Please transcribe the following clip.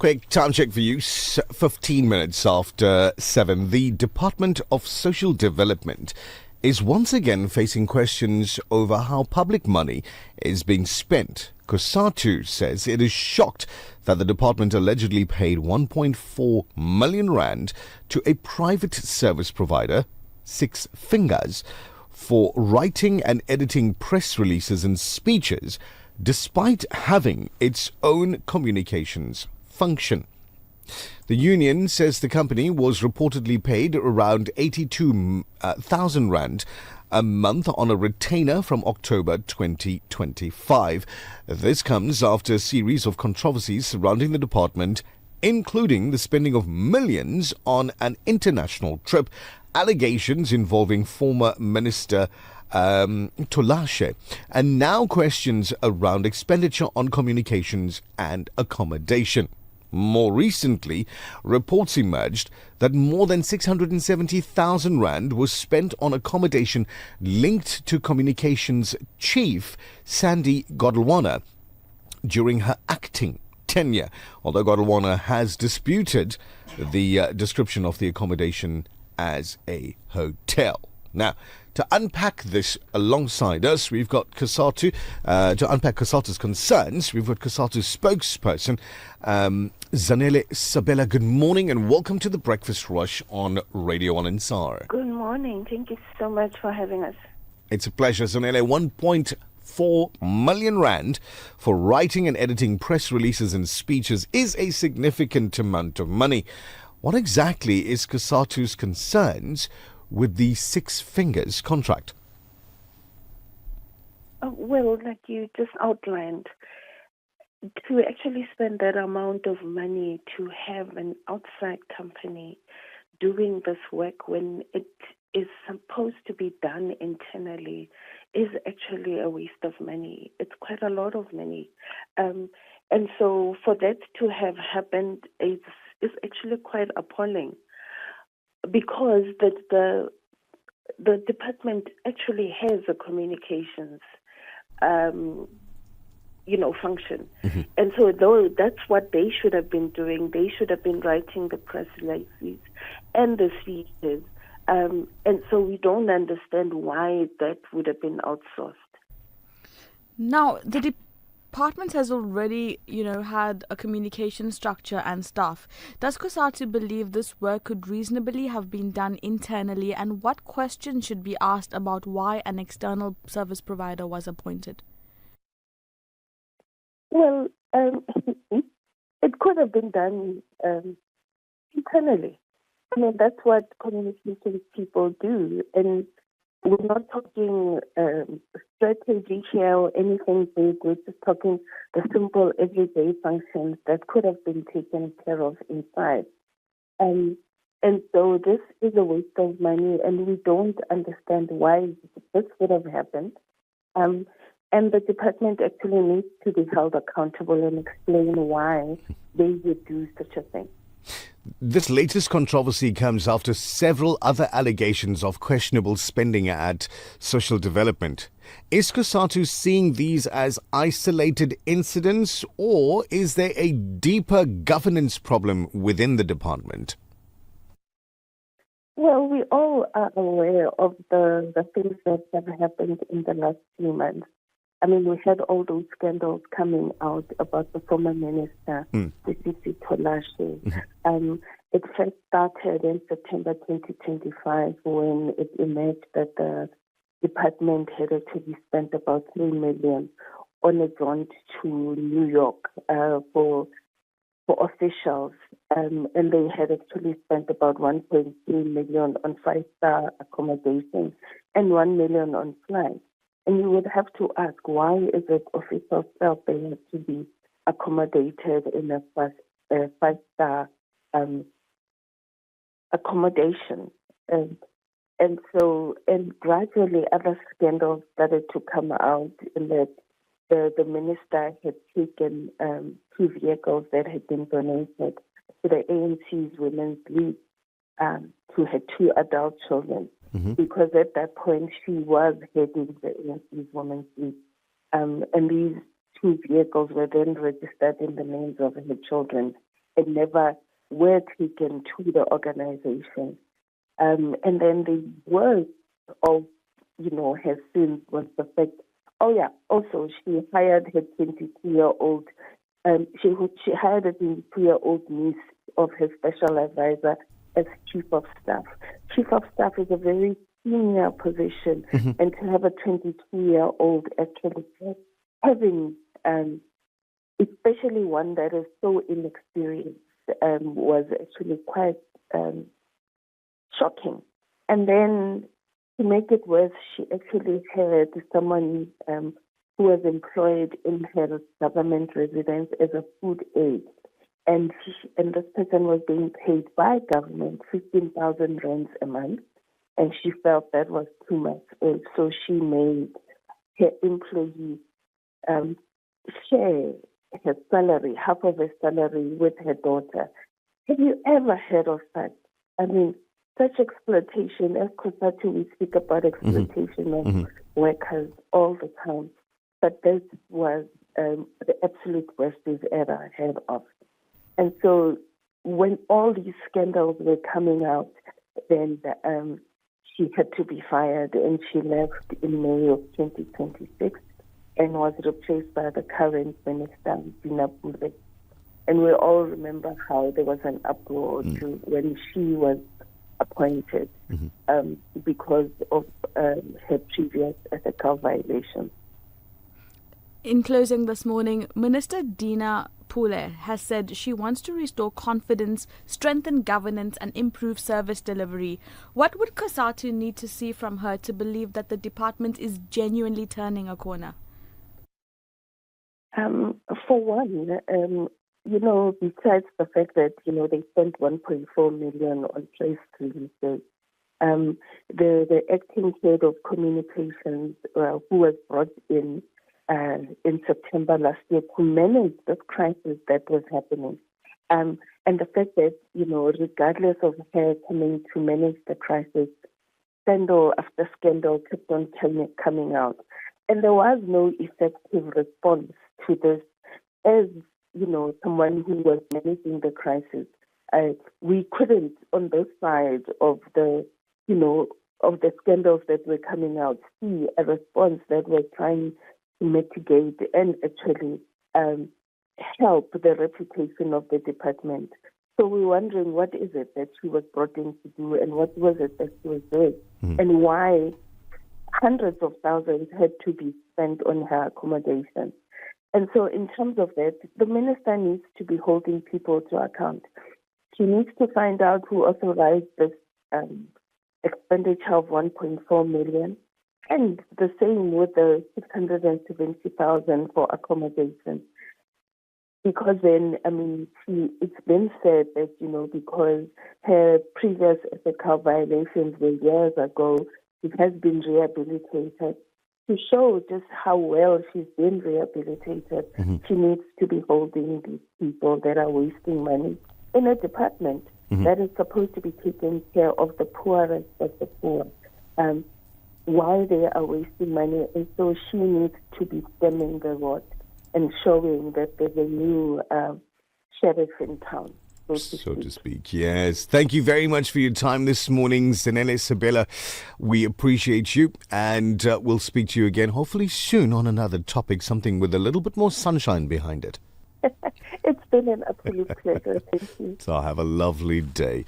Quick time check for you, 15 minutes after 7. The Department of Social Development is once again facing questions over how public money is being spent. COSATU says it is shocked that the department allegedly paid 1.4 million rand to a private service provider, Six Fingaz, for writing and editing press releases and speeches, despite having its own communications function. The union says the company was reportedly paid around 82,000 rand a month on a retainer from October 2025. This comes after a series of controversies surrounding the department, including the spending of millions on an international trip, allegations involving former Minister Tolashe, and now questions around expenditure on communications and accommodation. More recently, reports emerged that more than 670,000 rand was spent on accommodation linked to communications chief Sandy Godlwana during her acting tenure, although Godlwana has disputed the description of the accommodation as a hotel. Now, to unpack this alongside us, we've got COSATU. To unpack COSATU's concerns, we've got COSATU Spokesperson, Zanele Sabela. Good morning and welcome to the Breakfast Rush on Radio 1 Insar. Good morning. Thank you so much for having us. It's a pleasure, Zanele. 1.4 million rand for writing and editing press releases and speeches is a significant amount of money. What exactly is COSATU's concerns with the Six Fingaz contract? Well, like you just outlined, to actually spend that amount of money to have an outside company doing this work when it is supposed to be done internally is actually a waste of money. It's quite a lot of money. And so for that to have happened is actually quite appalling, because the department actually has a communications function. Mm-hmm. And so that's what they should have been doing. They should have been writing the press releases and the speeches. And so we don't understand why that would have been outsourced. Now, the department has already, had a communication structure and staff. Does COSATU believe this work could reasonably have been done internally, and what questions should be asked about why an external service provider was appointed? Well, it could have been done internally. I mean, that's what communications people do, and we're not talking strategy here or anything big. We're just talking the simple everyday functions that could have been taken care of inside. And so this is a waste of money, and we don't understand why this would have happened. And the department actually needs to be held accountable and explain why they would do such a thing. This latest controversy comes after several other allegations of questionable spending at social development. Is COSATU seeing these as isolated incidents, or is there a deeper governance problem within the department? Well, we all are aware of the things that have happened in the last few months. I mean, we had all those scandals coming out about the former minister, Tolashe. Mm-hmm. It first started in September 2025 when it emerged that the department had actually spent about 3 million on a jaunt to New York for officials, and they had actually spent about 1.3 million on 5-star accommodation and 1 million on flights. And you would have to ask, why is it officials felt they have to be accommodated in a 5-star accommodation? And gradually other scandals started to come out in that the minister had taken 2 vehicles that had been donated to the ANC's Women's League to her 2 adult children. Mm-hmm. Because at that point she was heading the ANC's Women's League. And these 2 vehicles were then registered in the names of her children. and never were taken to the organization. And then the worst of, her sins was the fact, also she hired her 22-year-old, she hired a 22-year-old niece of her special advisor as chief of staff. Chief of staff is a very senior position, and to have a 22-year-old actually having, especially one that is so inexperienced, was actually quite shocking. And then to make it worse, she actually had someone who was employed in her government residence as a food aide. And this person was being paid by government 15,000 rands a month. And she felt that was too much. So she made her employee share her salary, half of her salary, with her daughter. Have you ever heard of that? I mean, such exploitation. As COSATU, we speak about exploitation of workers all the time. But this was the absolute worst we've ever heard of. And so when all these scandals were coming out, then she had to be fired, and she left in May of 2026 and was replaced by the current minister, Dina Pule. And we all remember how there was an uproar when she was appointed because of her previous ethical violations. In closing this morning, Minister Dina Pule has said she wants to restore confidence, strengthen governance and improve service delivery. What would COSATU need to see from her to believe that the department is genuinely turning a corner? For one, besides the fact that, they spent 1.4 million on press releases, the acting head of communications, who was brought in September last year to manage this crisis that was happening. And the fact that, regardless of her coming to manage the crisis, scandal after scandal kept on coming out. And there was no effective response to this. As, someone who was managing the crisis, we couldn't, on both sides of the, of the scandals that were coming out, see a response that was trying to mitigate and actually help the reputation of the department. So we're wondering, what is it that she was brought in to do, and what was it that she was doing, and why hundreds of thousands had to be spent on her accommodation. And so in terms of that, the minister needs to be holding people to account. She needs to find out who authorized this expenditure of 1.4 million, and the same with the 670,000 for accommodation. Because then, it's been said that, because her previous ethical violations were years ago, it has been rehabilitated. To show just how well she's been rehabilitated, she needs to be holding these people that are wasting money in a department that is supposed to be taking care of the poorest of the poor, why they are wasting money. And so she needs to be stemming the rod and showing that there's a new sheriff in town, so to speak. Yes. Thank you very much for your time this morning, Zanele Sabela. We appreciate you, and we'll speak to you again hopefully soon on another topic, something with a little bit more sunshine behind it. It's been an absolute pleasure. Thank you. So have a lovely day.